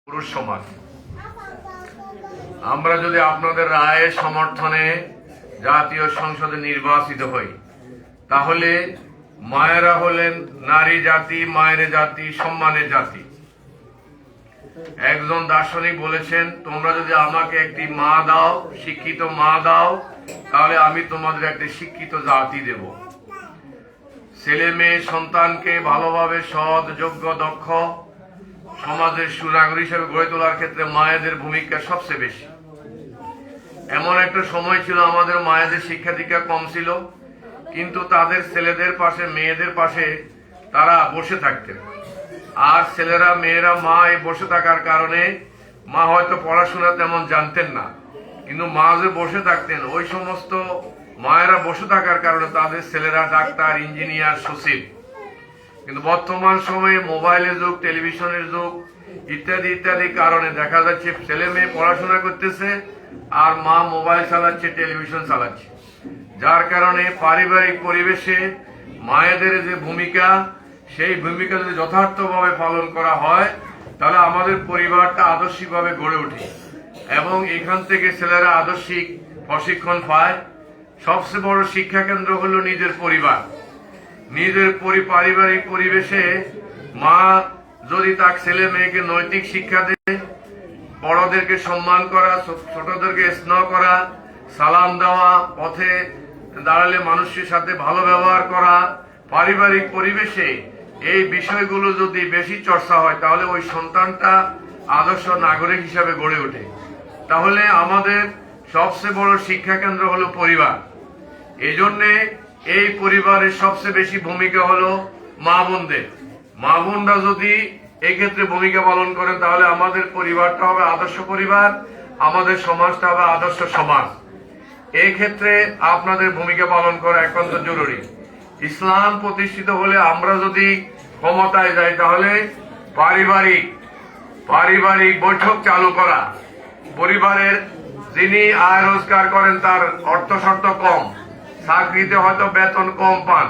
পুরুষ সমাজ। আমরা যদি আপনাদের রায়ের সমর্থনে জাতীয় সংসদে নির্বাচিত হই, তাহলে মায়েরা হলেন নারী জাতি, মায়ের জাতি, সম্মানের জাতি। একজন দার্শনিক বলেছেন, তোমরা যদি আমাকে একটি মা দাও, শিক্ষিত মা দাও, তাহলে আমি তোমাদের একটি শিক্ষিত জাতি দেব। ছেলে মেয়ে সন্তানকে ভালোভাবে সৎ, যোগ্য, দক্ষ সমাজের সুনাগরিক হিসেবে গড়ে তোলার ক্ষেত্রে মায়েদের ভূমিকা সবচেয়ে বেশি। এমন একটা সময় ছিল আমাদের মায়েদের শিক্ষা দীক্ষা কম ছিল, কিন্তু তাদের ছেলেদের পাশে, মেয়েদের পাশে তারা বসে থাকতেন। আর ছেলেরা, মেয়েরা মা এই বসে থাকার কারণে মা হয়তো পড়াশোনা তেমন জানতেন না, কিন্তু মা যে বসে থাকতেন, ওই সমস্ত মায়েরা বসে থাকার কারণে তাদের ছেলেরা ডাক্তার, ইঞ্জিনিয়ার, সচিব। কিন্তু বর্তমান সময়ে মোবাইলের যুগ, টেলিভিশনের যুগ ইত্যাদি ইত্যাদি কারণে দেখা যাচ্ছে ছেলে মেয়ে পড়াশোনা করতেছে আর মা মোবাইল চালাচ্ছে, টেলিভিশন চালাচ্ছে। যার কারণে পারিবারিক পরিবেশে মায়েদের যে ভূমিকা, সেই ভূমিকা যদি যথার্থভাবে পালন করা হয়, তাহলে আমাদের পরিবারটা আদর্শিকভাবে গড়ে ওঠে এবং এখান থেকে ছেলেরা আদর্শিক প্রশিক্ষণ পায়। সবচেয়ে বড় শিক্ষা কেন্দ্র হলো নিজের পরিবার। নিজের পারিবারিক পরিবেশে মা যদি তার ছেলে মেয়েকে নৈতিক শিক্ষা দেয়, বড়দেরকে সম্মান করা, ছোটদেরকে স্নেহ করা, সালাম দেওয়া, পথে দাঁড়ালে মানুষের সাথে ভালো ব্যবহার করা, পারিবারিক পরিবেশে এই বিষয়গুলো যদি বেশি চর্চা হয়, তাহলে ওই সন্তানটা আদর্শ নাগরিক হিসাবে গড়ে ওঠে। তাহলে আমাদের সবচেয়ে বড় শিক্ষা কেন্দ্র হলো পরিবার। এই জন্যে এই পরিবারের সবচেয়ে বেশি ভূমিকা হলো মা বোনদের। মা বোনরা যদি এই ক্ষেত্রে ভূমিকা পালন করেন, তাহলে আমাদের পরিবারটা হবে আদর্শ পরিবার, আমাদের সমাজটা হবে আদর্শ সমাজ। এই ক্ষেত্রে আপনাদের ভূমিকা পালন করা একান্ত জরুরি। ইসলাম প্রতিষ্ঠিত হলে, আমরা যদি ক্ষমতায় যাই, তাহলে পারিবারিক বৈঠক চালু করা। পরিবারের যিনি আয় রোজগার করেন তার অর্থ শর্ত কম, চাকরিতে হয়তো বেতন কম পান,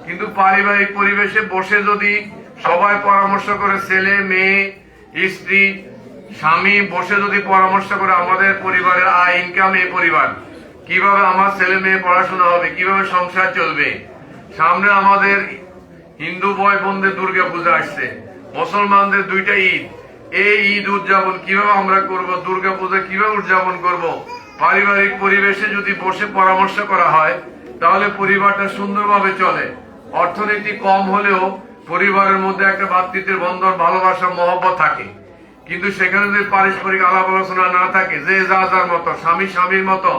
কিন্তু পারিবারিক পরিবেশে বসে যদি সবাই পরামর্শ করে, ছেলে, মেয়ে, স্ত্রী, স্বামী বসে যদি পরামর্শ করে আমাদের পরিবারের আয়, ইনকাম, এই পরিবার কিভাবে আমার ছেলে মেয়ে পড়াশোনা হবে, কিভাবে সংসার চলবে। সামনে আমাদের হিন্দু ভাই বোনদের দুর্গা পূজা আসছে, মুসলমানদের দুইটা ঈদ। এই ঈদ উদযাপন কিভাবে আমরা করব, দুর্গা পূজা কিভাবে উদযাপন করব, পারিবারিক পরিবেশে যদি বসে পরামর্শ করা হয়, তাহলে পরিবারটা সুন্দরভাবে চলে। অর্থনীতি কম হলেও পরিবারের মধ্যে একটা ভ্রাতৃত্বের বন্ধন, ভালোবাসা, মহব্বত থাকে। কিন্তু সেখানে যদি পারস্পরিক আলাপ আলোচনা না থাকে, যে যার মতো, স্বামী স্বামীর মতো,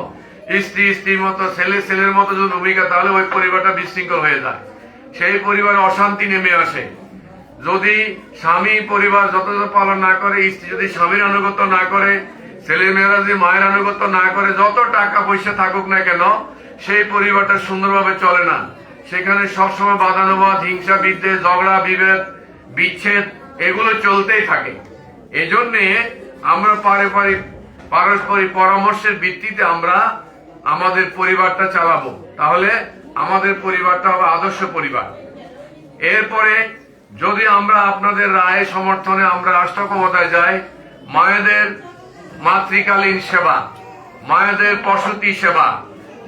স্ত্রী স্ত্রীর মতো, ছেলে ছেলের মতো যদি ভূমিকা, তাহলে ওই পরিবারটা বিশৃঙ্খল হয়ে যায়। সেই পরিবারে অশান্তি নেমে আসে। যদি স্বামী পরিবার যথাযথ পালন না করে, স্ত্রী যদি স্বামীর আনুগত্য না করে, ছেলে মেয়েরা যদি মায়ের আনুগত্য না করে, যত টাকা পয়সা থাকুক না কেন, সেই পরিবারটা সুন্দরভাবে চলে না। সেখানে সবসময় বাদানুবাদ, হিংসা, বিদ্বেষ, ঝগড়া, বিভেদ, বিচ্ছেদ এগুলো চলতেই থাকে। এজন্যে আমরা পারস্পরিক পরামর্শের ভিত্তিতে আমরা আমাদের পরিবারটা চালাবো, তাহলে আমাদের পরিবারটা হবে আদর্শ পরিবার। এরপরে যদি আমরা আপনাদের রায় সমর্থনে আমরা রাষ্ট্র ক্ষমতায় যাই, মায়েদের মাতৃকালীন সেবা, মায়েদের প্রসূতি সেবা,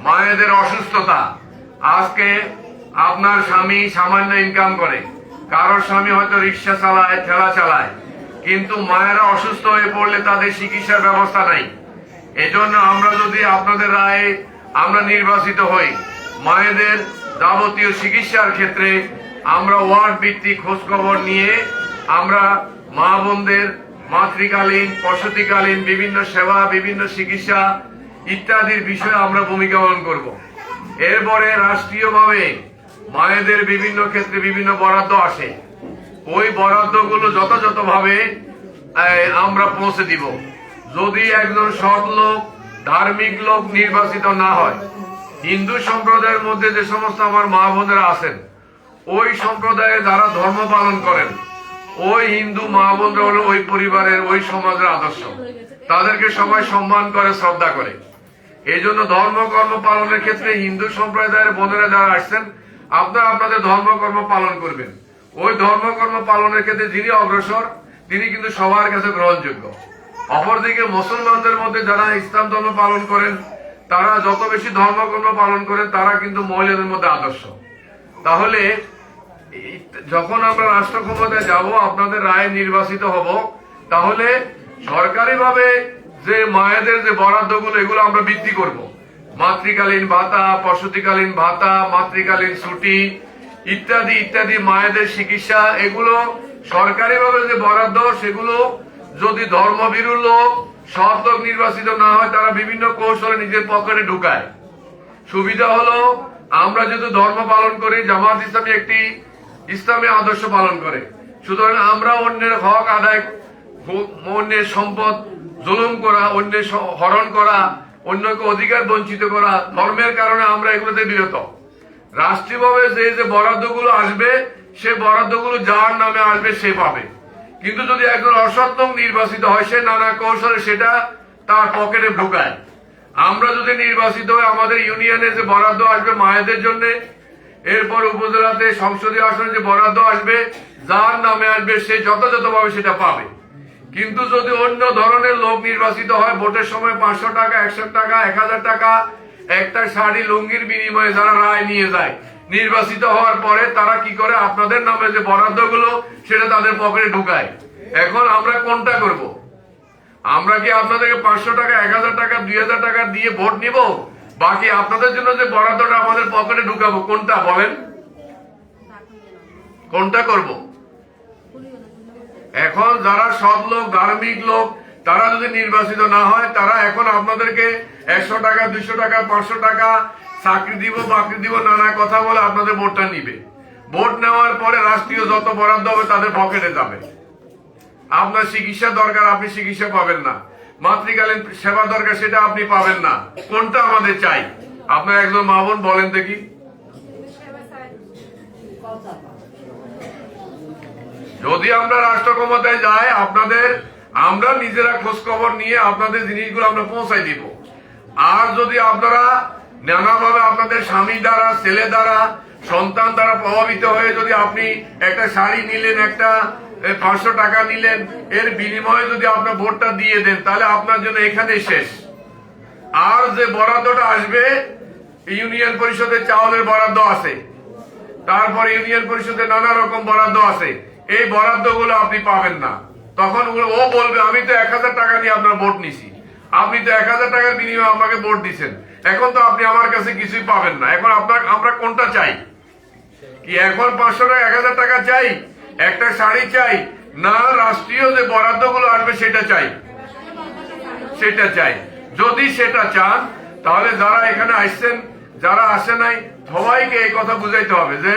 মায়েদের অসুস্থতা। আজকে আপনার স্বামী সামান্য ইনকাম করে, কারোর স্বামী হয়তো রিক্সা চালায়, ঠেলা চালায়, কিন্তু মায়েরা অসুস্থ হয়ে পড়লে তাদের চিকিৎসার ব্যবস্থা নাই। এজন্য আমরা যদি আপনাদের রায়ে আমরা নির্বাচিত হই, মায়েদের যাবতীয় চিকিৎসার ক্ষেত্রে আমরা ওয়ার্ড ভিত্তিক খোঁজ খবর নিয়ে আমরা মা বোনদের মাতৃকালীন, প্রসূতিকালীন বিভিন্ন সেবা, বিভিন্ন চিকিৎসা ইত্যাদির বিষয়ে আমরা ভূমিকা পালন করব। এরপরে রাষ্ট্রীয়ভাবে মায়েদের বিভিন্ন ক্ষেত্রে বিভিন্ন বরাদ্দ আসে, ওই বরাদ্দগুলো যথাযথভাবে আমরা পৌঁছে দিব। যদি একজন সৎ লোক, ধার্মিক লোক নির্বাচিত না হয়, হিন্দু সম্প্রদায়ের মধ্যে যে সমস্ত আমার মা বোনেরা আছেন, ওই সম্প্রদায়ে যারা ধর্ম পালন করেন, ওই হিন্দু মা বোনরা হলো ওই পরিবারের, ওই সমাজের আদর্শ। তাদেরকে সবাই সম্মান করে, শ্রদ্ধা করে। এই জন্য ধর্মকর্ম পালনের ক্ষেত্রে হিন্দু সম্প্রদায়ের বোনেরা যারা আসছেন, আপনারা আপনাদের ধর্মকর্ম পালন করবেন। ওই ধর্মকর্ম পালনের ক্ষেত্রে যিনি অগ্রসর, তিনি কিন্তু সবার কাছে গ্রহণযোগ্য। অপরদিকে মুসলমানদের মধ্যে যারা ইসলাম ধর্ম পালন করেন, তারা যত বেশি ধর্মকর্ম পালন করেন, তারা কিন্তু মহিলাদের মধ্যে আদর্শ। তাহলে যখন আমরা রাষ্ট্র ক্ষমতায় যাব, আপনাদের রায়ে নির্বাচিত হব, তাহলে সরকারিভাবে যে মায়েদের যে বরাদ্দগুলো, এগুলো আমরা বৃদ্ধি করব। মাতৃকালীন ভাতা, প্রসূতিকালীন ভাতা, মাতৃকালীন ছুটি ইত্যাদি ইত্যাদি, মায়েদের চিকিৎসা, এগুলো সরকারিভাবে যে বরাদ্দ, সেগুলো যদি ধর্মভীরু লোক, সৎ লোক নির্বাচিত না হয়, তারা বিভিন্ন কৌশলে নিজের পকেটে ঢুকায়। সুবিধা হলো, আমরা যেহেতু ধর্ম পালন করি, জামাত ইসলামী একটি ইসলামী আদর্শ পালন করে, সুতরাং আমরা অন্যের হক আদায়, অন্যের সম্পদ জুলুম করা, অন্যের হরণ করা, অন্যকে অধিকার বঞ্চিত করা, ধর্মের কারণে আমরা এগুলোতে বিরত। রাষ্ট্রীয়ভাবে যে বরাদ্দগুলো আসবে, সে বরাদ্দগুলো যার নামে আসবে সে পাবে। কিন্তু যদি একজন অসৎ লোক নির্বাচিত হয়, সে নানা কৌশলে সেটা তার পকেটে ঢুকায়। আমরা যদি নির্বাচিত হই, আমাদের ইউনিয়নে যে বরাদ্দ আসবে মায়েদের জন্য, এরপর উপজেলাতে সংসদীয় আসনে যে বরাদ্দ আসবে, যার নামে আসবে সে যথাযথভাবে সেটা পাবে। কিন্তু যদি অন্য ধরনের লোক নির্বাচিত হয়, ভোটের সময় 500 টাকা, 100 টাকা, 1000 টাকা একটা শাড়ি লুঙ্গির বিনিময়ে যারা রায় নিয়ে যায়, নির্বাচিত হওয়ার পরে তারা কি করে, আপনাদের নামে যে বরাদ্দগুলো সেটা তাদের পকেটে ঢুকায়। এখন আমরা কোনটা করব? আমরা কি আপনাদেরকে 500 টাকা, 1000 টাকা, 2000 টাকা দিয়ে ভোট নিব, বাকি আপনাদের জন্য যে বরাদ্দটা আমাদের পকেটে ঢুকাবো, কোনটা বলেন? কোনটা করব? এখন যারা সৎ লোক, ধার্মিক লোক, তারা যদি নির্বাচিত না হয়, তারা এখন আপনাদেরকে 100 টাকা, 200 টাকা, 500 টাকা, চাকরি দিব, বাকরি দিব, নানা কথা বলে আপনাদের ভোটটা নিবে। ভোট নেওয়ার পরে রাষ্ট্রীয় যত বরাদ্দ হবে তাদের পকেটে যাবে। আপনার চিকিৎসা দরকার, আপনি চিকিৎসা পাবেন না। মাতৃকালীন সেবা দরকার, সেটা আপনি পাবেন না। কোনটা আমাদের চাই? আপনার একজন মা বোন বলেন দেখি। যদি আমরা রাষ্ট্র ক্ষমতায় যাই, আমরা নিজেরা খোঁজ খবর নিয়ে আপনাদের জিনিসগুলো আমরা পৌঁছাই দিব। আর যদি আপনারা নানাভাবে আপনাদের স্বামী দ্বারা, ছেলে দ্বারা, সন্তান দ্বারা প্রভাবিত হয়ে যদি আপনি একটা শাড়ি নিলেন, একটা 500 টাকা নিলেন, এর বিনিময়ে যদি আপনার ভোটটা দিয়ে দেন, তাহলে আপনার জন্য এখানেই শেষ। আর যে বরাদ্দটা আসবে, ইউনিয়ন পরিষদে চাউলের বরাদ্দ আছে, তারপর ইউনিয়ন পরিষদে নানা রকম বরাদ্দ আছে, এই বরাদ্দগুলো আপনি পাবেন না। তখন ও বলবে, আমি তো 1000 টাকা নিয়ে আপনার ভোট নিছি, আপনি তো 1000 টাকার বিনিময়ে আমাকে ভোট দিচ্ছেন, এখন তো আপনি আমার কাছে কিছুই পাবেন না। এখন আমরা কোনটা চাই? কি এখন 500 টাকা, 1000 টাকা চাই, একটা শাড়ি চাই, না রাষ্ট্রীয় যে বরাদ্দগুলো আসবে সেটা চাই? সেটা চাই। যদি সেটা চান, তাহলে যারা এখানে আসছেন, যারা আসে নাই, সবাইকে এই কথা বুঝাইতে হবে যে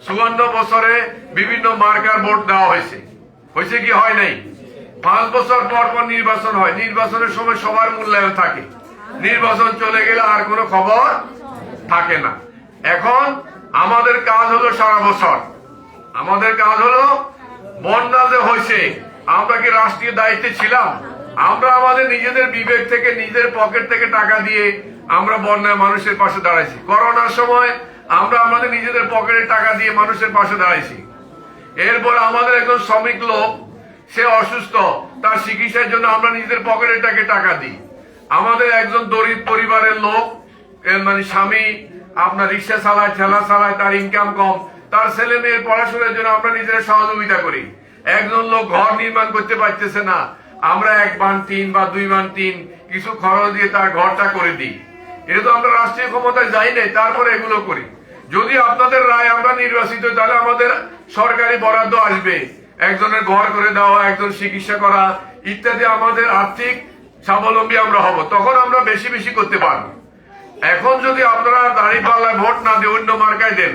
54 বছরে বিভিন্ন মার্কার ভোট দেওয়া হয়েছে কি হয় নাই? 5 বছর পর পর নির্বাচন হয়, নির্বাচনের সময় সবার মূল্যায়ন থাকে, নির্বাচন চলে গেলে আর কোনো খবর থাকে না। এখন আমাদের কাজ হলো সারা বছর, আমাদের কাজ হলো, বন্যা যে হয়েছে, আমরা কি রাষ্ট্রীয় দায়িত্বে ছিলাম? আমরা আমাদের নিজেদের বিবেক থেকে, নিজের পকেট থেকে টাকা দিয়ে আমরা বন্যায় মানুষের পাশে দাঁড়াইছি। করোনার সময় আমরা আমাদের নিজেদের পকেটে টাকা দিয়ে মানুষের পাশে দাঁড়াইছি। এরপর আমাদের একজন শ্রমিক লোক, সে অসুস্থ, তার চিকিৎসার জন্য আমরা নিজেদের পকেটে টাকা দিই। আমাদের একজন গরিব পরিবারের লোক, মানে স্বামী আপনার রিক্সা চালায়, ঠেলা চালায়, তার ইনকাম কম, তার ছেলে মেয়ের পড়াশোনার জন্য আমরা নিজেরা সহযোগিতা করি। একজন লোক ঘর নির্মাণ করতে পারতেছে না, আমরা 1 বান টিন বা 2 বান টিন কিছু খরচ দিয়ে তার ঘরটা করে দিই। এটা তো আমরা রাষ্ট্রীয় ক্ষমতায় যাই নাই, তারপরে এগুলো করি। যদি আপনাদের রায় আমরা নির্বাচিত, তাহলে আমাদের সরকারি বরাদ্দ আসবে, একজনের ঘর করে দেওয়া, একজন চিকিৎসা করা ইত্যাদি, আমাদের আর্থিক স্বাবলম্বী আমরা হব, তখন আমরা বেশি বেশি করতে পারবো। এখন যদি আপনারা দাঁড়িপাল্লায় ভোট না দিয়ে অন্য মার্কায় দেন,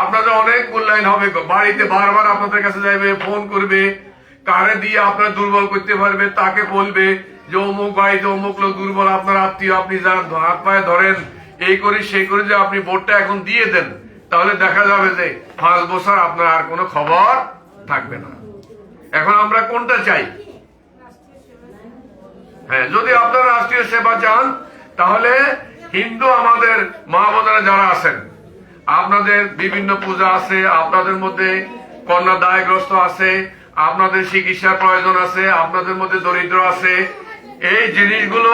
আপনাদের অনেক মূল্যায়ন হবে, বাড়িতে বারবার আপনাদের কাছে যাইবে, ফোন করবে, কারে দিয়ে আপনার দুর্বল করতে পারবে, তাকে বলবে যে অমুক বাড়িতে অমুক লোক দুর্বল, আপনার আত্মীয়, আপনি যান হাত পায়ে ধরেন, এই করে সেই করে, যে আপনি ভোটটা এখন দিয়ে দেন, তাহলে দেখা যাবে যে 5 বছর আপনার আর কোনো খবর থাকবে না। এখন আমরা কোনটা চাই? হ্যাঁ, যদি আপনারা রাষ্ট্রীয় সেবা চান, তাহলে হিন্দু আমাদের মা বোনেরা যারা আছেন, আপনাদের বিভিন্ন পূজা আছে, আপনাদের মধ্যে কন্যা দায়গ্রস্ত আছে, আপনাদের চিকিৎসার প্রয়োজন আছে, আপনাদের মধ্যে দরিদ্র আছে, এই জিনিসগুলো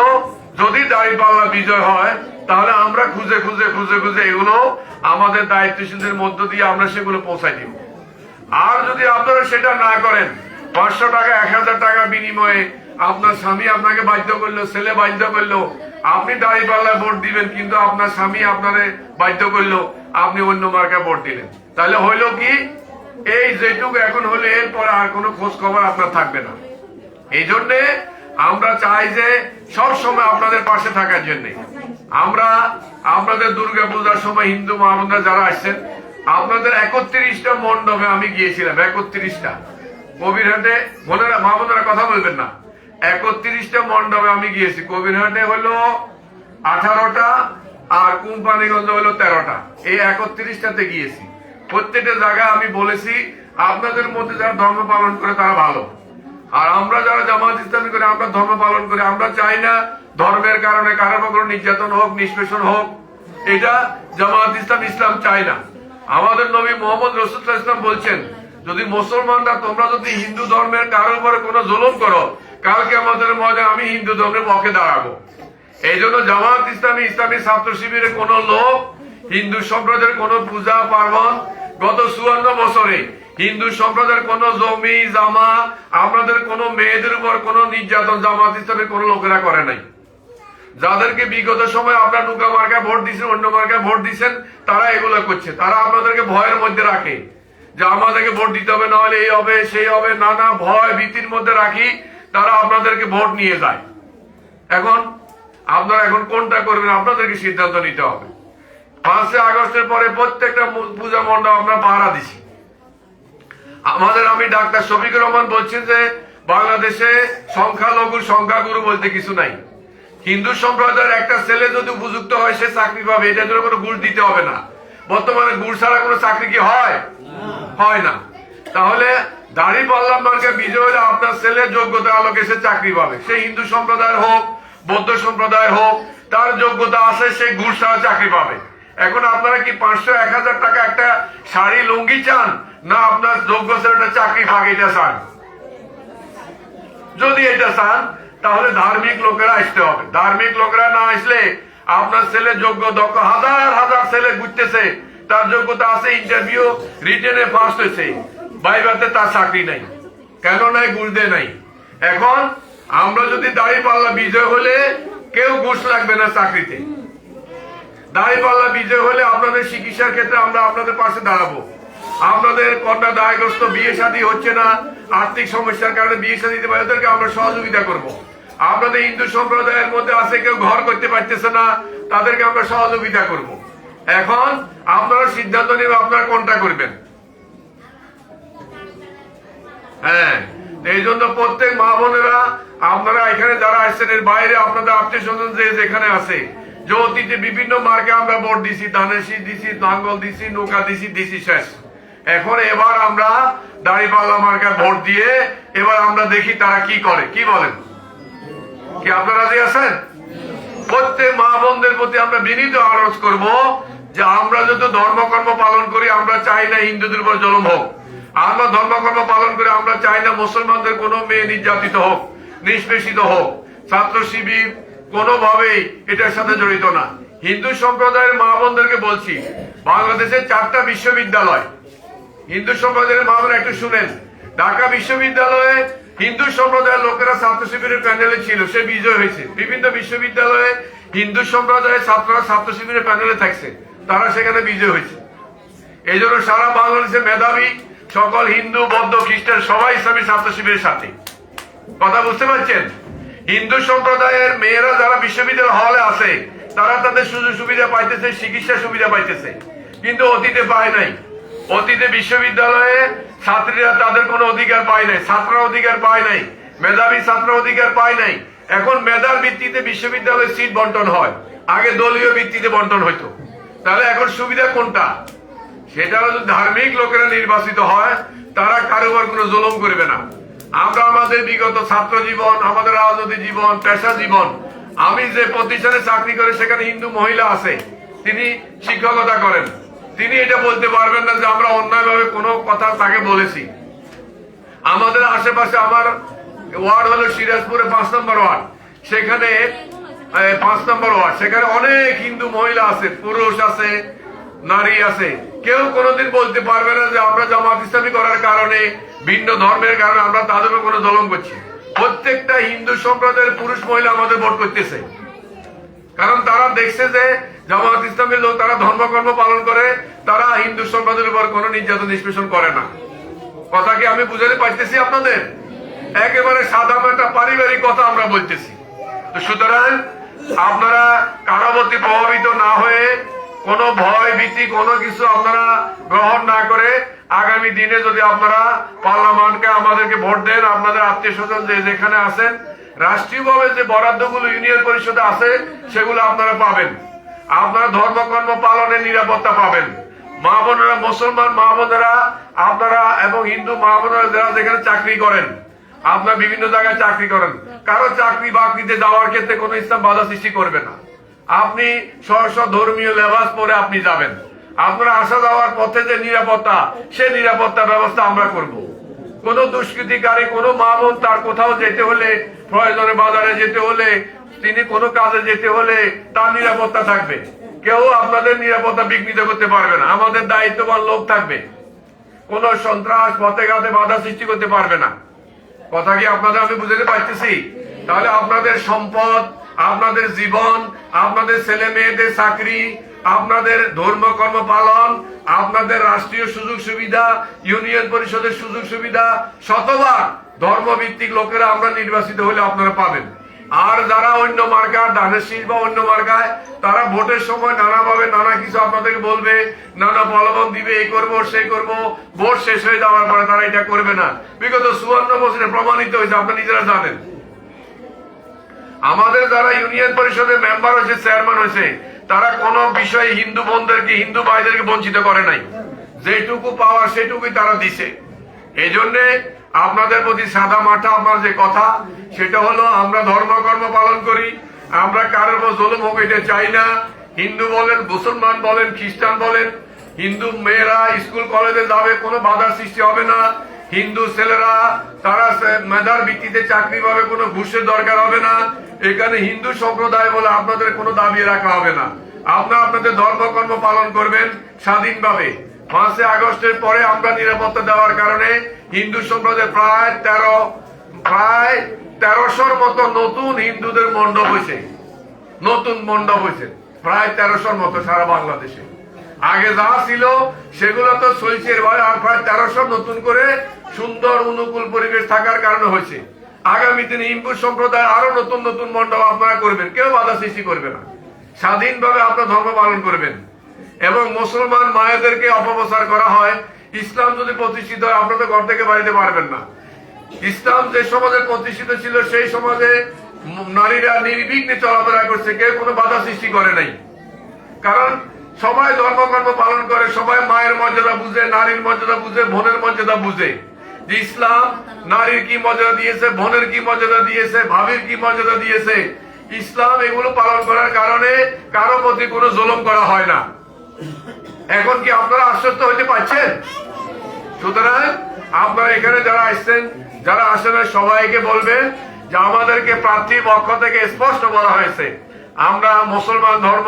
যদি দাঁড়িপাল্লা বিজয় হয় তাহলে আমরা খুঁজে খুঁজে খুঁজে খুঁজে এগুলো আমাদের দায়িত্বশীলদের মধ্য দিয়ে আমরা সেগুলো পৌঁছাই দিব। আর যদি আপনারা সেটা না করেন, 500 টাকা 1000 টাকা বিনিময়ে আপনার স্বামী আপনাকে বাধ্য করলো, ছেলে বাধ্য করলো, আপনি দাঁড়িপাল্লায় ভোট দিবেন, কিন্তু আপনার স্বামী আপনারে বাধ্য করলো, আপনি অন্য মার্কায় ভোট দিলেন, তাহলে হইলো কি, এই যেটুকু এখন হলে এরপরে আর কোনো খোঁজ খবর আপনার থাকবে না। এই জন্যে আমরা চাই যে সব সময় আপনাদের পাশে থাকার জন্য। আমরা আপনাদের দুর্গা পূজার সময় হিন্দু মা বোনরা যারা আসছেন, আপনাদের 31টা মণ্ডপে আমি গিয়েছিলাম, 31টা কবিরহাটে, বোনেরা মা বোনেরা কথা বলবেন না, 31টা মণ্ডপে আমি গিয়েছি। কবিরহাটে হলো 18টা আর কোম্পানিগঞ্জ হলো 13টা, এই 31টাতে গিয়েছি। প্রত্যেকটা জায়গায় আমি বলেছি আপনাদের মধ্যে যারা ধর্ম পালন করে তারা ভালো, আর আমরা যারা জামাত ইসলামী করে আমরা ধর্ম পালন করি, আমরা চাই না ধর্মের কারণে কারোর উপর নির্যাতন হোক, নিষ্পেষণ হোক, এটা জামাত ইসলাম চাই না। আমাদের নবী মোহাম্মদ রাসূলুল্লাহ ইসলাম বলছেন, যদি মুসলমানরা তোমরা যদি হিন্দু ধর্মের কারোর উপরে কোনো জুলুম করো, কালকে আমাদের ময়দানে আমি হিন্দু ধর্মের পক্ষে দাঁড়াবো। এই জন্য জামাত ইসলামী ইসলামী ছাত্র শিবিরের কোন লোক হিন্দু সম্প্রদায়ের কোন পূজা পার্বণ গত 54 বছরে হিন্দু সম্প্রদায়ের কোন জমি জামা আপনাদের কোন মেয়েদের উপর কোন নির্যাতন জামাত ইসলামের কোন লোকেরা করে নাই। যাদেরকে বিগত সময় আপনার নৌকা মার্কায় ভোট দিচ্ছেন, অন্য মার্কায় ভোট দিচ্ছেন, তারা এগুলো করছে। তারা আপনাদেরকে ভয়ের মধ্যে রাখে যে আমাদেরকে ভোট দিতে হবে, নাহলে এই হবে সেই হবে, নানা ভয় ভীতির মধ্যে রাখি তারা আপনাদেরকে ভোট নিয়ে যায়। এখন আপনারা এখন কোনটা করবেন আপনাদেরকে সিদ্ধান্ত নিতে হবে। 5 আগস্টের পরে প্রত্যেকটা পূজা মণ্ডপ আমরা পাহারা দিছি। আমাদের আমি ডাক্তার শফিকুর রহমান বলছেন যে বাংলাদেশে সংখ্যালঘুর সংখ্যাগুরু বলতে কিছু নাই। হিন্দু সম্প্রদায়ের একটা ছেলে যদি উপযুক্ত হয় সে চাকরি পাবে, এটার জন্য কোনো ঘুষ দিতে হবে না। বর্তমানে ঘুষ ছাড়া কোনো চাকরি কি হয়? হয় না। তাহলে দাঁড়িপাল্লা মার্কা বিজয় হলে আপনার ছেলের যোগ্যতা আলোকে সে চাকরি পাবে, সে হিন্দু সম্প্রদায়ের হোক বৌদ্ধ সম্প্রদায়ের হোক, তার যোগ্যতা আছে, সে ঘুষ ছাড়া চাকরি পাবে। এখন আপনারা কি 500-1000 টাকা একটা শাড়ি লুঙ্গি চান, না আপনার যোগ্য ছেলেটা চাকরি পাক এটা চান? যদি এটা চান তাহলে ধার্মিক লোকেরা আসতে হবে। ধার্মিক লোকেরা না আসলে আপনার ছেলে যোগ্য দক্ষ, হাজার হাজার ছেলে ঘুরতেছে, তার যোগ্যতা আছে, ইন্টারভিউ রিটেনে ফার্স্ট হয়েছে, ভাইভাতে তার চাকরি নাই, কেন নাই? ঘুষ দেয় নাই। এখন আমরা যদি দাঁড়িপাল্লা বিজয় হলে কেউ ঘুষ লাগবে না চাকরিতে। দাঁড়িপাল্লা বিজয় হলে আপনাদের চিকিৎসার ক্ষেত্রে আমরা আপনাদের পাশে দাঁড়াবো। আপনাদের কন্যা দায়গ্রস্ত, বিয়ে শাদী হচ্ছে না, আর্থিক সমস্যার কারণে বিয়ে শাদী দিতে পারে, ওদেরকে আমরা সহযোগিতা করব। আপনাদের হিন্দু সম্প্রদায়ের মধ্যে আছে কেউ ঘর করতে পারতেছে না, তাদেরকে আমরা সহযোগিতা করব। এখন আপনারা সিদ্ধান্ত নেবেন আপনারা কোনটা করবেন। হ্যাঁ, এই জন্য প্রত্যেক মা বোনেরা আপনারা এখানে যারা আসছেন, এর বাইরে আপনাদের আত্মীয় স্বজন যে যেখানে আছে, যে অতীতে বিভিন্ন মার্কে আমরা ভোট দিছি, ধানের শীষ দিছি, নাঙ্গল দিছি, নৌকা দিছি শেষ। এখন এবার আমরা দাঁড়িপাল্লা মার্কায় ভোট দিয়ে এবার আমরা দেখি তারা কি করে। কি বলেন? কি আপনারা রাজি আছেন? প্রত্যেক মা বোনদের প্রতি আমরা বিনীত আরজ করব যে আমরা যত ধর্মকর্ম পালন করি, আমরা চাই না হিন্দুদের উপর জুলুম হোক। আমরা ধর্মকর্ম পালন করে আমরা চাই না মুসলমানদের কোনো মেয়ে নির্যাতিত হোক, নিষ্পেষিত হোক। ছাত্র শিবির কোনোভাবেই এটার সাথে জড়িত না। হিন্দু সম্প্রদায়ের মা বোনদেরকে বলছি, বাংলাদেশের 4টা বিশ্ববিদ্যালয়, হিন্দু সম্প্রদায়ের মা বোন একটু শুনেন, ঢাকা বিশ্ববিদ্যালয়ে হিন্দু সম্প্রদায়ের লোকেরা ছাত্র শিবিরের প্যানেলে ছিল, সে বিজয় হয়েছে। বিভিন্ন বিশ্ববিদ্যালয়ে হিন্দু সম্প্রদায়ের ছাত্ররা ছাত্র শিবিরের প্যানেলে থাকছে, তারা সেখানে বিজয় হয়েছে। এই জন্য সারা বাংলাদেশের মেধাবী সকল হিন্দু বৌদ্ধ খ্রিস্টান সবাই ইসলামী ছাত্র শিবিরের সাথে। কথা বুঝতে পারছেন? হিন্দু সম্প্রদায়ের মেয়েরা যারা বিশ্ববিদ্যালয় হলে আছে, তারা তাদের সুযোগ সুবিধা পাইতেছে, চিকিৎসা সুবিধা পাইতেছে, কিন্তু অতীতে পায় নাই। অতীতে বিশ্ববিদ্যালয়ে ছাত্রীরা তাদের কোনো অধিকার পায় নাই, ছাত্র অধিকার পায় নাই, মেধাবী ছাত্র অধিকার পায় নাই। এখন মেধার ভিত্তিতে বিশ্ববিদ্যালয়ে সিট বন্টন হয়, আগে দলীয় ভিত্তিতে বন্টন হইতো। তাহলে এখন সুবিধা কোনটা? সেটা হলো ধার্মিক লোকেরা নির্বাচিত হয়, তারা কারোবার কোনো জুলুম করবে না। আমরা আমাদের বিগত ছাত্র জীবন, আমাদের রাজনৈতিক জীবন, পেশা জীবন, আমি যে প্রতিষ্ঠানে চাকরি করে সেখানে হিন্দু মহিলা আছে, তিনি শিক্ষকতা করেন, তিনি এটা বলতে পারবেন না যে আমরা অন্যায়ভাবে কোনো কথা তাকে বলেছি। আমাদের আশেপাশে আমার ওয়ার্ড হলো সিরাজপুরে 5 নম্বর ওয়ার্ড, সেখানে 5 নম্বর ওয়ার্ড, সেখানে অনেক হিন্দু মহিলা আছে, পুরুষ আছে, নারী আছে। কেউ কোনোদিন বলতে পারবে না যে আমরা জামাত ইসলামী করার কারণে, ভিন্ন ধর্মের কারণে আমরা তাদেরকে কোনো জুলুম করছি। প্রত্যেকটা হিন্দু সম্প্রদায়ের পুরুষ মহিলা আমাদের ভোট করতেছে, কারণ তারা দেখছে যে জামাত ইসলামের লোক তারা ধর্মকর্ম পালন করে, তারা হিন্দু সম্প্রদায়ের উপর কোনো নির্যাতন নিষ্পেষণ করে না। কথা কি আমি বুঝাতে পারতেছি আপনাদের? একেবারে সাদা মাটা পারিবারিক কথা আমরা বলতেছি। তো সুতরাং আপনারা কারো প্রতি প্রভাবিত না হয়ে, কোনো ভয় ভীতি কোনো কিছু আপনারা গ্রহণ না করে, আগামী দিনে যদি আপনারা পার্লামেন্টকে আমাদেরকে ভোট দেন, আপনাদের আত্মীয় স্বজন যে যেখানে আছেন, রাষ্ট্রীয়ভাবে যে বরাদ্দগুলো ইউনিয়ন পরিষদে আছে সেগুলো আপনারা পাবেন। আপনারা ধর্মকর্ম পালনের নিরাপত্তা পাবেন। মা বোনেরা, মুসলমান মা বোনেরা আপনারা এবং হিন্দু মা বোনেরা যারা যেখানে চাকরি করেন, আপনারা বিভিন্ন জায়গায় চাকরি করেন, কারো চাকরি বাকরিতে যাওয়ার ক্ষেত্রে কোনো ইসলাম বাধা সৃষ্টি করবে না। আপনি স্ব ধর্মীয় লেবাস পরে আপনি যাবেন। আপনারা আসা যাওয়ার পথে যে নিরাপত্তা, সে নিরাপত্তা ব্যবস্থা আমরা করব। কোন দুষ্কৃতিকারী, কোন মা বোন তার কোথাও যেতে হলে, প্রয়োজনে বাজারে যেতে হলে, তিনি কোনো কাজে যেতে হলে তার নিরাপত্তা থাকবে। কেউ আপনাদের নিরাপত্তা বিঘ্নিত করতে পারবে না। আমাদের দায়িত্ববান লোক থাকবে, কোন সন্ত্রাস পথে ঘাটে বাধা সৃষ্টি করতে পারবে না। কথা কি আপনাদের আমি বুঝতে পারতেছি? তাহলে আপনাদের সম্পদ, আপনাদের জীবন, আপনাদের ছেলে মেয়েদের চাকরি, আপনাদের ধর্মকর্ম পালন, আপনাদের রাষ্ট্রীয় সুযোগ সুবিধা, ইউনিয়ন পরিষদের সুযোগ সুবিধা শতভাগ ধর্মভিত্তিক লোকেরা আমরা নির্বাচিত হলে আপনারা পাবেন। আর যারা অন্য মার্কা, ধানের শীষ বা অন্য মার্কায়, তারা ভোটের সময় নানাভাবে নানা কিছু আপনাদেরকে বলবে, নানা প্রলোভন দিবে, এই করবো সেই করবো। ভোট শেষ হয়ে যাওয়ার পরে তারা এটা করবে না। বিগত 54 বছরে প্রমাণিত হয়েছে, আপনারা নিজেরা জানেন। আমাদের যারা ইউনিয়ন পরিষদের মেম্বার হয়েছে, চেয়ারম্যান হয়েছে, তারা কোন বিষয়ে হিন্দু বোনদেরকে, হিন্দু ভাইদেরকে বঞ্চিত করে নাই। যেটুকু পাওয়া সেটুকুই তারা দিছে। এই জন্য আপনাদের প্রতি সাদা মাঠা আমার যে কথা, সেটা হলো আমরা ধর্মকর্ম পালন করি, আমরা কারোর উপর জুলুম হোক এটা চাই না। হিন্দু বলেন, মুসলমান বলেন, খ্রিস্টান বলেন, হিন্দু মেয়েরা স্কুল কলেজে যাবে, কোনো বাধা সৃষ্টি হবে না। হিন্দু ছেলেরা তারা মেধার ভিত্তিতে চাকরি পাবে, কোনো ঘুষের দরকার হবে না। এখানে হিন্দু সম্প্রদায় বলে আপনাদের কোনো দাবি রাখা হবে না। আপনারা আপনাদের ধর্মকর্ম পালন করবেন স্বাধীনভাবে। 5 আগস্টের পরে আমরা নিরাপত্তা দেওয়ার কারণে হিন্দু সম্প্রদায় প্রায় 1300-র মতো নতুন হিন্দুদের মণ্ডপ হয়েছে, নতুন মণ্ডপ হয়েছে প্রায় 1300-র মতো সারা বাংলাদেশে। আগে যা ছিল সেগুলো তো চলছে, আর প্রায় 1300 নতুন করে সুন্দর অনুকূল পরিবেশ থাকার কারণে হয়েছে। আগামী দিনে হিন্দু সম্প্রদায় আরো নতুন নতুন মণ্ডপ আপনারা করবেন, কেউ বাধা সৃষ্টি করবে না। স্বাধীনভাবে আপনার ধর্ম পালন করবেন। এবং মুসলমান মায়েদেরকে অপপ্রচার করা হয়, ইসলাম যদি প্রতিষ্ঠিত হয় আপনাদের ঘর থেকে বাড়িতে পারবেন না। ইসলাম যে সমাজে প্রতিষ্ঠিত ছিল সেই সমাজে নারীরা নির্বিঘ্নে চলাফেরা করছে, কেউ কোনো বাধা সৃষ্টি করে নাই। কারণ সবাই ধর্মকর্ম পালন করে, সবাই মায়ের মর্যাদা বুঝে, নারীর মর্যাদা বুঝে, বোনের মর্যাদা বুঝে। যে ইসলাম নারীর কি মর্যাদা দিয়েছে, বোনের কি মর্যাদা দিয়েছে, ভাবির কি মর্যাদা দিয়েছে, ইসলাম এগুলো পালন করার কারণে কারো প্রতি কোনো জুলুম করা হয় না। এখন কি আপনারা আশ্বস্ত হইতে পারছেন? সুতরাং আপনারা এখানে যারা আসছেন, যারা আসেন, সবাইকে বলবেন যে আমাদেরকে প্রার্থীর পক্ষ থেকে স্পষ্ট বলা হয়েছে আমরা মুসলমান ধর্ম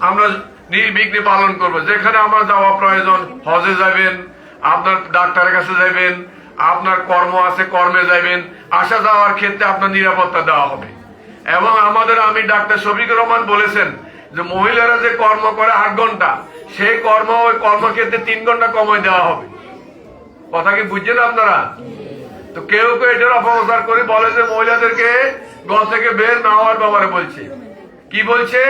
আমরা নির্বিঘ্নে পালন করব। যেখানে আমার যাওয়া প্রয়োজন, হজে যাবেন, আপনার ডাক্তারের কাছে যাবেন, আপনার কর্ম আছে কর্মে যাবেন, আসা যাওয়ার ক্ষেত্রে আপনার নিরাপত্তা দেওয়া হবে। এবং আমাদের আমি ডাক্তার শফিকুর রহমান বলেছেন যে মহিলারা যে কর্ম করে 8 ঘন্টা, সেই কর্ম ওই কর্মক্ষেত্রে 3 ঘন্টা কমায় দেওয়া হবে। কথা কি বুঝছেন আপনারা? তো কেউ কেউ এটার অপপ্রচার করে বলে যে মহিলাদেরকে ঘর থেকে বের না হওয়ার ব্যাপারে বলছে। কি বলছে?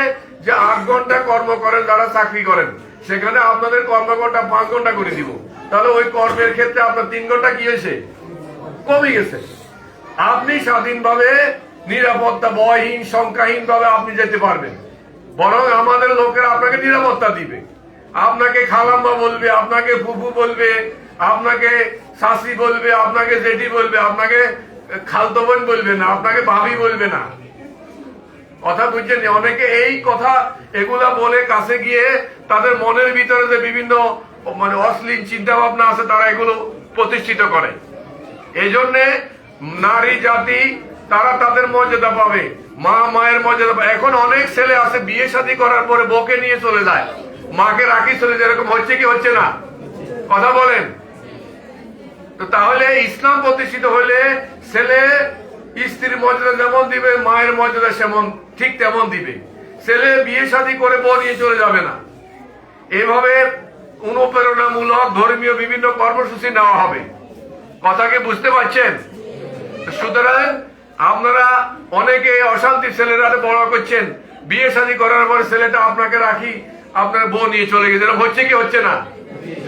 যে 8 ঘন্টা কর্ম করেন যারা চাকরি করেন, সেখানে আপনাদের কর্মঘন্টা 5 ঘন্টা করে দিব। তাহলে ওই কর্মের ক্ষেত্রে আপনার 3 ঘন্টা কি হয়েছে? কমে গেছে। আপনি স্বাধীনভাবে নিরাপত্তা ভয়হীন সংখ্যাহীন ভাবে আপনি যেতে পারবেন। বরং আমাদের লোকেরা আপনাকে নিরাপত্তা দিবে, আপনাকে খালাম্মা বলবে, আপনাকে ফুফু বলবে, আপনাকে শাশি বলবে, আপনাকে জেঠি বলবে, আপনাকে খালতো বোন বলবে না, আপনাকে ভাবি বলবে না। কথা বুঝছেন? অনেকে এই কথা এগুলা বলে কাছে গিয়ে তাদের মনের ভিতরে যে বিভিন্ন অশ্লীল চিন্তা ভাবনা আছে তারা এগুলো প্রতিষ্ঠিত করে। এই জন্যে নারী জাতি তারা তাদের মর্যাদা পাবে, মা মায়ের মর্যাদা পাবে। এখন অনেক ছেলে আছে বিয়ে শাদী করার পরে বউকে নিয়ে চলে যায়, মাকে রাখি চলে যায়। এরকম হচ্ছে কি হচ্ছে না? কথা বলেন তো। তাহলে ইসলাম প্রতিষ্ঠিত হলে ছেলে স্ত্রীর মর্যাদা যেমন দিবে, মায়ের মর্যাদা সেমন ঠিক তেমন দিবে। ছেলে বিয়ে শাদী করে বউ নিয়ে চলে যাবে না। এভাবে অনুপ্রেরণামূলক ধর্মীয় বিভিন্ন কর্মসূচি নেওয়া হবে। কথাকে বুঝতে পারছেন? সুতরাং আপনারা অনেকে অশান্তি ছেলেরা বড় করছেন, বিয়ে শাদী করার পরে ছেলেটা আপনাকে রাখি আপনার বউ নিয়ে চলে গেছে। হচ্ছে কি হচ্ছে না?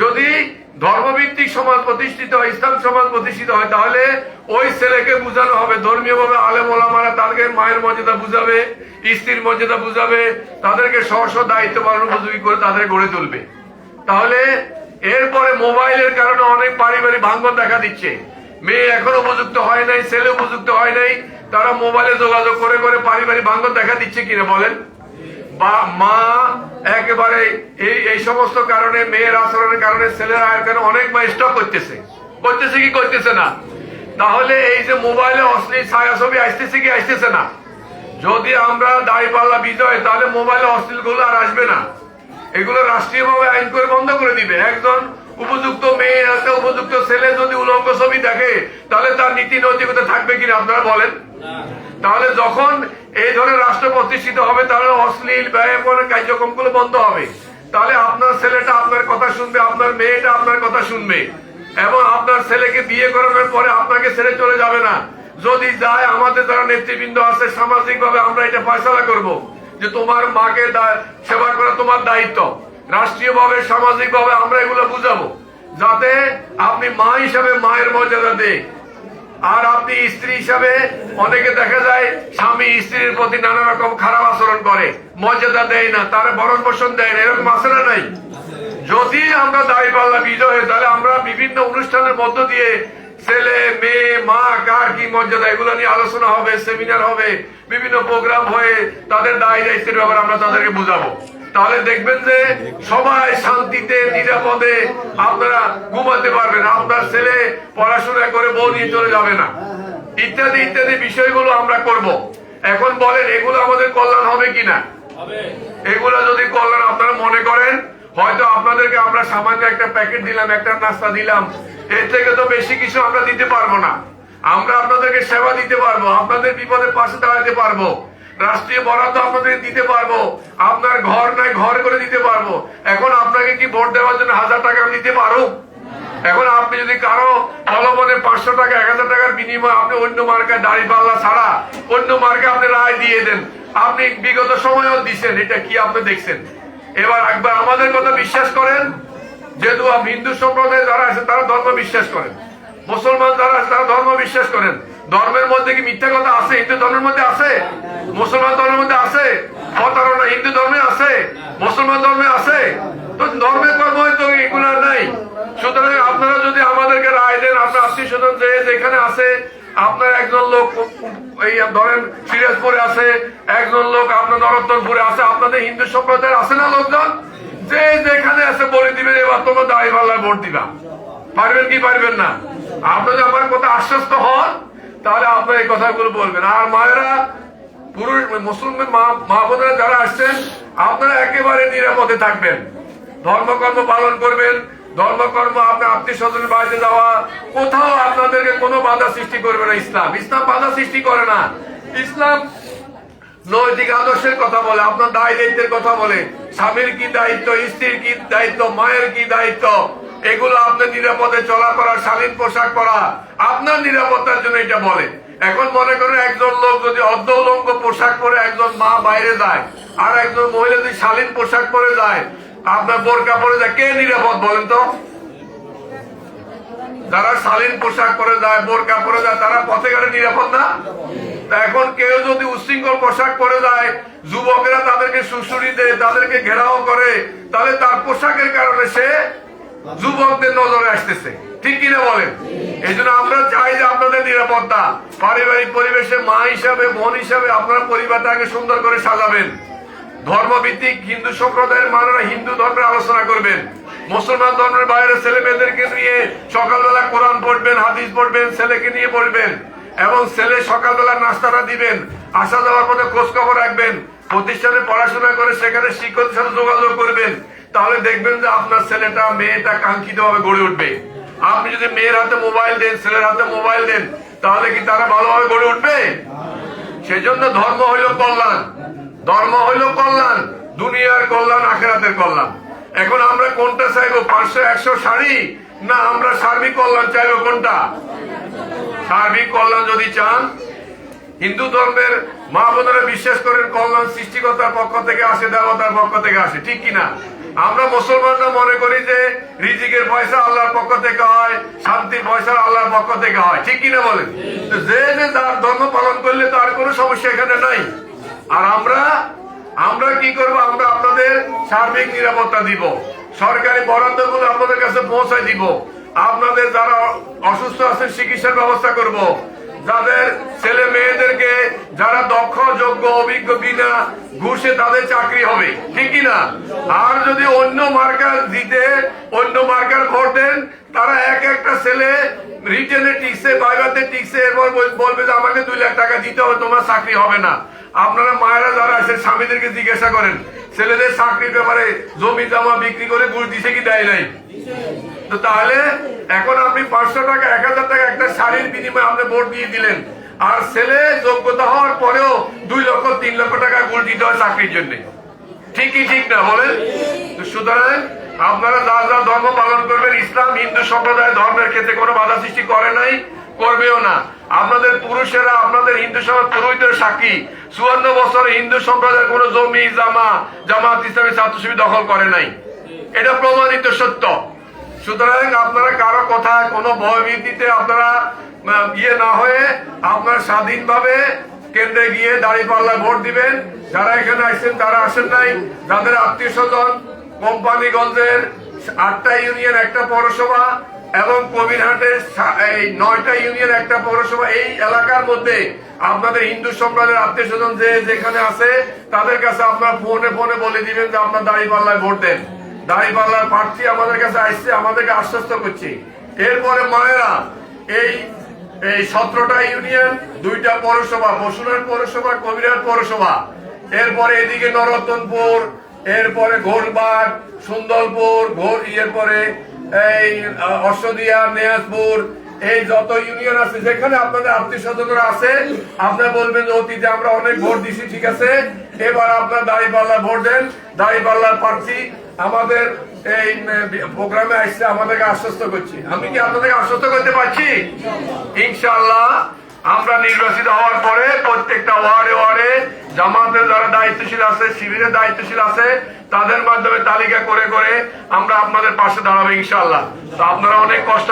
যদি ধর্মভিত্তিক সমাজ প্রতিষ্ঠিত হয়, ইসলাম সমাজ প্রতিষ্ঠিত হয়, তাহলে ওই ছেলেকে বুঝানো হবে ধর্মীয় ভাবে। আলেম ওলামারা তাদেরকে মায়ের মর্যাদা বুঝাবে, স্ত্রীর মর্যাদা বুঝাবে, তাদেরকে স্ব দায়িত্ব পালন উপযোগী করে তাদের গড়ে তুলবে। তাহলে এরপরে মোবাইলের কারণে অনেক পারিবারিক ভাঙ্গন দেখা দিচ্ছে। মেয়ে এখন উপযুক্ত হয় নাই, ছেলে উপযুক্ত হয় নাই, তারা মোবাইলে যোগাযোগ করে করে পারিবারিক ভাঙ্গন দেখা দিচ্ছে কিনা বলেন? বা মা একেবারে এই সমস্ত কারণে, মেয়ের আচরণের কারণে ছেলেরা এখানে অনেক মা স্টক করতেছে কি করতেছে না? তাহলে এই যে মোবাইলে অশ্লীল ছায়াছবি আসতেছে কি আসতেছে না? যদি আমরা দাঁড়িপাল্লা বিজয়, তাহলে মোবাইলে অশ্লীল গুলো আর আসবে না। এগুলো রাষ্ট্রীয়ভাবে আইন করে বন্ধ করে দিবে। একজন উপযুক্ত মেয়ে, একটা উপযুক্ত ছেলে যদি উলঙ্গ ছবি দেখে, তাহলে তার নীতি নৈতিকতা থাকবে কিনা আপনারা বলেন? তাহলে যখন এই ধরনের রাষ্ট্র প্রতিষ্ঠিত হবে, তাহলে অশ্লীল ব্যয়বহুল কার্যক্রম গুলো বন্ধ হবে। তাহলে আপনার ছেলেটা আপনার কথা শুনবে, আপনার মেয়েটা আপনার কথা শুনবে, এবং আপনার ছেলেকে বিয়ে করানোর পরে আপনাকে ছেড়ে চলে যাবে না। যদি যায়, আমাদের যারা নেতৃবৃন্দ আছে সামাজিক ভাবে আমরা এটা ফয়সালা করব যে তোমার মাকে সেবা করা তোমার দায়িত্ব। রাষ্ট্রীয় ভাবে, সামাজিক ভাবে আমরা এগুলো বুঝাবো, যাতে আপনি মা হিসাবে মায়ের মর্যাদা দেয়। আর আপনি স্ত্রী হিসাবে, অনেকে দেখা যায় স্বামী স্ত্রীর প্রতি নানা রকম খারাপ আচরণ করে, মর্যাদা দেয় না, তার ভরণ পোষণ দেয় না, এরকম আছে না নাই? যদি আমরা দাঁড়িপাল্লা বিজয় হই, তাহলে আমরা বিভিন্ন অনুষ্ঠানের মধ্য দিয়ে ছেলে মেয়ে মা কার কি মর্যাদা এগুলো নিয়ে আলোচনা হবে, সেমিনার হবে, বিভিন্ন প্রোগ্রাম হয়ে তাদের দায় দায়িত্বের ব্যাপারে আমরা তাদেরকে বুঝাবো। তাহলে দেখবেন যে সবাই শান্তিতে নিরাপদে আপনারা ঘুমাতে পারবেন, আপনার ছেলে পড়াশোনা করে বউ নিয়ে চলে যাবে না, ইত্যাদি ইত্যাদি বিষয়গুলো আমরা করব। এখন বলেন এগুলো আমাদের কল্যাণ হবে কিনা? এগুলো যদি কল্যাণ আপনারা মনে করেন, হয়তো আপনাদেরকে আমরা সামান্য একটা প্যাকেট দিলাম, একটা নাস্তা দিলাম, এর থেকে তো বেশি কিছু আমরা দিতে পারবো না। আমরা আপনাদেরকে সেবা দিতে পারবো, আপনাদের বিপদের পাশে দাঁড়াতে পারবো, রাষ্ট্রীয় বরাদ্দ আপনাদের দিতে পারবো, আপনার ঘর নাই ঘর করে দিতে পারবো। এখন আপনাকে কি ভোট দেওয়ার জন্য 1000 টাকা দিতে পারো? এখন আপনি যদি কারো অবলম্বনে 500 টাকা 1000 টাকার বিনিময়ে আপনি অন্য মার্কায় দাঁড়িপাল্লা ছাড়া অন্য মার্কায় আপনি রায় দিয়ে দেন, আপনি বিগত সময়ও দিচ্ছেন, এটা কি আপনি দেখছেন? এবার একবার আমাদের কথা বিশ্বাস করেন, যেহেতু হিন্দু সম্প্রদায় যারা আছে তারা ধর্ম বিশ্বাস করেন, মুসলমান যারা আছে তারা ধর্ম বিশ্বাস করেন। ধর্মের মধ্যে কি মিথ্যা কথা আছে? হিন্দু ধর্মের মধ্যে আছে, মুসলমান ধর্মের মধ্যে আছে। প্রতারণা হিন্দু ধর্মে আছে, মুসলমান ধর্মে আছে। তো ধর্মের কর্ম হয়তো এগুলো নাই। সুতরাং আপনারা যদি আমাদেরকে রায় দেন, আপনার আত্মীয় স্বজন যেখানে আছে, আপনার একজন লোক এই ধরেন সিরাজপুরে আছে, একজন লোক আপনার নরোত্তরপুরে আছে, আপনাদের হিন্দু সম্প্রদায়ের আছে না লোকজন, যে যেখানে আছে বলে দিবেন এবার তোমার দাঁড়িপাল্লায় ভোট দিবা। পারবেন কি পারবেন না? আপনাদের আমার কথা আশ্বস্ত হন, তাহলে আপনার এই কথাগুলো বলবেন। আর মায়েরা, পুরুষ মুসলমান মা বোনেরা যারা আসছেন, আপনারা একেবারে নিরাপদে থাকবেন, ধর্মকর্ম পালন করবেন। ধর্মকর্ম আপনার আত্মীয় স্বজনের বাড়িতে যাওয়া, কোথাও আপনাদেরকে কোনো বাধা সৃষ্টি করবে না। ইসলাম বাধা সৃষ্টি করে না। ইসলাম নৈতিক আদর্শের কথা বলে, আপনার দায় দায়িত্বের কথা বলে, স্বামীর কি দায়িত্ব, স্ত্রীর কি দায়িত্ব, মায়ের কি দায়িত্ব, এগুলো আপনার নিরাপদে চলা করা, শালীন পোশাক পরা, আপনার নিরাপত্তার জন্য এটা বলে। এখন মনে করেন একজন লোক যদি অর্ধ উলঙ্গ পোশাক পরে একজন মা বাইরে যায়, আর একজন মহিলা যদি শালীন পোশাক পরে যায়, আপনার বোরকা পরে যায়, কে নিরাপদ বলেন তো? যারা শালীন পোশাক পরে যায়, বোরকা পরে যায়, তারা পথে ঘাটে নিরাপদ না? এখন কেউ যদি উচ্ছৃঙ্খল পোশাক পরে যায়, যুবকেরা তাদেরকে সুশুরি দেয়, তাদেরকে ঘেরাও করে, তাহলে তার পোশাকের কারণে সে যুবকদের নজরে আসতেছে, ঠিক কিনা বলেন? এই জন্য আমরা চাই যে আপনাদের নিরাপত্তা, পারিবারিক পরিবেশে মা হিসাবে, বোন হিসাবে আপনারা পরিবারটাকে সুন্দর করে সাজাবেন। ধর্মভিত্তিক হিন্দু সম্প্রদায়ের মানুষরা হিন্দু ধর্মের আলোচনা করবেন, মুসলমান ধর্মের বাইরে ছেলে মেয়েদেরকে নিয়ে সকালবেলা কোরআন পড়বেন, হাদিস পড়বেন, ছেলেকে নিয়ে পড়বেন এবং ছেলে সকালবেলা নাস্তাটা দিবেন, আসা যাওয়ার পথে খোঁজ খবর রাখবেন, প্রতিষ্ঠানে পড়াশোনা করে সেখানে শিক্ষকদের সাথে যোগাযোগ করবেন। তাহলে দেখবেন যে আপনার ছেলেটা মেয়েটা কাঙ্ক্ষিত ভাবে গড়ে উঠবে। আপনি যদি মেয়ের হাতে মোবাইল দেন, ছেলের হাতে মোবাইল দেন, তাহলে কি তারা ভালোভাবে গড়ে উঠবে? সেজন্য ধর্ম হইল কল্যাণ, ধর্ম হইল কল্যাণ, দুনিয়ার কল্যাণ, আখেরাতের কল্যাণ। এখন আমরা কোনটা চাইবো? 500-100 শাড়ি, না আমরা সার্বিক কল্যাণ চাইবো? কোনটা? সার্বিক কল্যাণ যদি চান, হিন্দু ধর্মের মা বোনেরা বিশ্বাস করেন কল্যাণ সৃষ্টিকর্তার পক্ষ থেকে আসে, দেবতার পক্ষ থেকে আসে, ঠিক কিনা? আমরা মুসলমানরা মনে করি যে রিজিকের পয়সা আল্লাহর পক্ষ থেকে হয়, শান্তির পয়সা আল্লাহর পক্ষ থেকে হয়, ঠিক কিনা বলেন? যে যে তার ধর্ম পালন করলে তার কোনো সমস্যা এখানে নাই। আর আমরা কি করব? আমরা আপনাদের সার্বিক নিরাপত্তা দিব, সরকারি বরাদ্দগুলো আপনাদের কাছে পৌঁছায় দিব, আপনাদের যারা অসুস্থ আছেন চিকিৎসার ব্যবস্থা করব, যাদের ছেলে মেয়েদেরকে যারা দক্ষ, যোগ্য, অভিজ্ঞ, বিনা ঘুষে তাদের চাকরি হবে, ঠিক কিনা? আর যদি অন্য মার্কার দিতে, অন্য মার্কার ভোট দেন, তারা একটা ছেলে রিটেনে টিকছে, বাইবাতে টিকছে, এরপর বলবে যে আমাকে 2 লাখ টাকা দিতে হবে, তোমার চাকরি হবে না। আপনারা মায়েরা যারা আছেন স্বামীদেরকে জিজ্ঞাসা করেন ছেলেদের চাকরির ব্যাপারে জমি জমা বিক্রি করে ঘুষ দিছে কি দেয় নাই? তো তাহলে এখন আপনি 500 টাকা, 1000 টাকা একটা শাড়ির বিনিময়ে আপনি ভোট দিয়ে দিলেন, আর ছেলে যোগ্যতা হওয়ার পরেও 2 লক্ষ 3 লক্ষ টাকা ঘুষ দিতে হয় চাকরির জন্য, ঠিকই ঠিক না বলেন? সুতরাং আপনারা যা যা ধর্ম পালন করবেন, ইসলাম হিন্দু সম্প্রদায় ধর্মের ক্ষেত্রে কোনো বাধা সৃষ্টি করে নাই, করবেও না। আপনাদের পুরুষেরা, আপনাদের হিন্দু সমাজ পুরোহিতের সাক্ষী, 54 বছরে হিন্দু সম্প্রদায়ের কোনো জমি জামাত ইসলামী ছাত্র শিবির দখল করে নাই, এটা প্রমাণিত সত্য। সুতরাং আপনারা কারো কথা কোনো ভয়ভীতিতে আপনারা না হয়ে আপনারা স্বাধীনভাবে কেন্দ্রে গিয়ে দাঁড়িপাল্লায় ভোট দিবেন। যারা এখানে আসছেন তারা আসেন নাই, যাদের আত্মীয় স্বজন কোম্পানিগঞ্জের 8টা ইউনিয়ন, একটা পৌরসভা এবং কবিরহাটের 9টা ইউনিয়ন, একটা পৌরসভা, এই এলাকার মধ্যে আপনাদের হিন্দু সম্প্রদায়ের আত্মীয় স্বজন যে যেখানে আছে তাদের কাছে আপনার ফোনে বলে দিবেন যে আপনার দাঁড়িপাল্লায় ভোট দেন। দাঁড়িপাল্লার প্রার্থী আমাদের কাছে আসছে, আমাদেরকে আশ্বস্ত করছে। এরপরে মায়েরা এই 17টা ইউনিয়ন, 2টা পৌরসভা, বসুরহাট পৌরসভা, কবিরহাট পৌরসভা, এরপরে এদিকে নরতনপুর, এরপরে ঘোলবাগ, সুন্দরপুর, এরপরে এই অশ্বদিয়া, নেয়াজপুর, এই যত ইউনিয়ন আছে যেখানে আপনাদের আত্মীয় স্বজনরা আছে, আপনারা বলবেন যে অতীতে আমরা অনেক ভোট দিছি, ঠিক আছে, এবার আপনার দাঁড়িপাল্লা ভোট দেন। দাঁড়িপাল্লার প্রার্থী আমাদের এই প্রোগ্রামে আসছে, আমাদেরকে আশ্বস্ত করছি। আমি কি আপনাদেরকে আশ্বস্ত করতে পারছি? ইনশাআল্লাহ আমরা নির্বাচিত হওয়ার পরে প্রত্যেকটা ওয়ার্ডে জামাতের যারা দায়িত্বশীল আছে, শিবিরের দায়িত্বশীল আছে, তাদের মাধ্যমে তালিকা করে আমরা আপনাদের পাশে দাঁড়াবো ইনশাআল্লাহ। তো আপনারা অনেক কষ্ট